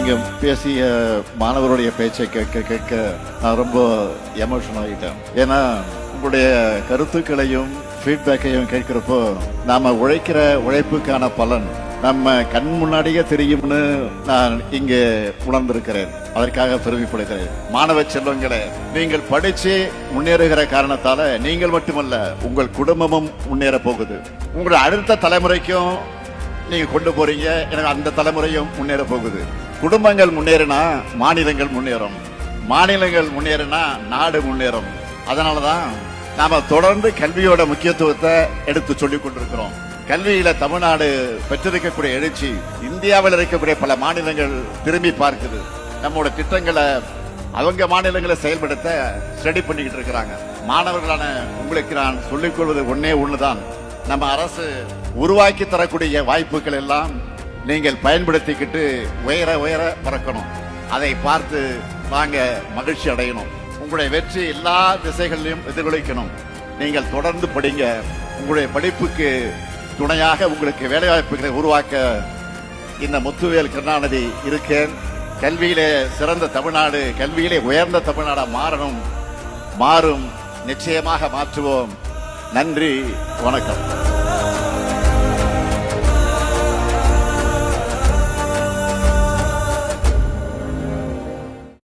நீங்க பேசிய மாணவருடைய பேச்சை கேட்க கேட்க நான் ரொம்ப எமோஷன் ஆகிட்டேன். ஏன்னா உங்களுடைய கருத்துக்களையும் ஃபீட்பேக்கையும் கேட்கிறப்போ நாம உழைக்கிற உழைப்புக்கான பலன் நம்ம கண் முன்னாடியே தெரியும்னு நான் இங்கே உணர்ந்திருக்கிறேன். அதற்காக பெருமைப்படுகிறேன். மாணவ செல்வங்களே, நீங்கள் படிச்சு முன்னேறுகிற காரணத்தால நீங்கள் மட்டுமல்ல உங்கள் குடும்பமும் முன்னேற போகுது. உங்களுடைய அடுத்த தலைமுறைக்கும் நீங்க கொண்டு போறீங்க. எனக்கு அந்த தலைமுறையும் முன்னேற போகுது. குடும்பங்கள் முன்னேறினா மாநிலங்கள் முன்னேறும், மாநிலங்கள் முன்னேறினா நாடு முன்னேறும். அதனாலதான் நாம தொடர்ந்து கல்வியோட முக்கியத்துவத்தை எடுத்து சொல்லிக் கொண்டிருக்கிறோம். கல்வியில தமிழ்நாடு பெற்றிருக்கக்கூடிய எழுச்சி இந்தியாவில் இருக்கக்கூடிய பல மாநிலங்கள் திரும்பி பார்க்குது. நம்மோட திட்டங்களை அவங்க மாநிலங்களை செயல்படுத்த ஸ்டடி பண்ணிக்கிட்டு இருக்கிறாங்க. மாணவர்களான உங்களுக்கு நான் சொல்லிக் கொள்வது ஒண்ணுதான், நம்ம அரசு உருவாக்கி தரக்கூடிய வாய்ப்புகள் எல்லாம் நீங்கள் பயன்படுத்திக்கிட்டு உயர உயர பறக்கணும். அதை பார்த்து நாங்க மகிழ்ச்சி அடையணும். உங்களுடைய வெற்றி எல்லா திசைகளிலும் எதிரொலிக்கணும். நீங்கள் தொடர்ந்து படிங்க. உங்களுடைய படிப்புக்கு துணையாக உங்களுக்கு வேலைவாய்ப்புகளை உருவாக்க இந்த முத்துவேல் கருணாநிதி இருக்கேன். கல்வியிலே சிறந்த தமிழ்நாடு, கல்வியிலே உயர்ந்த தமிழ்நாடா மாறும், நிச்சயமாக மாற்றுவோம். நன்றி, வணக்கம்.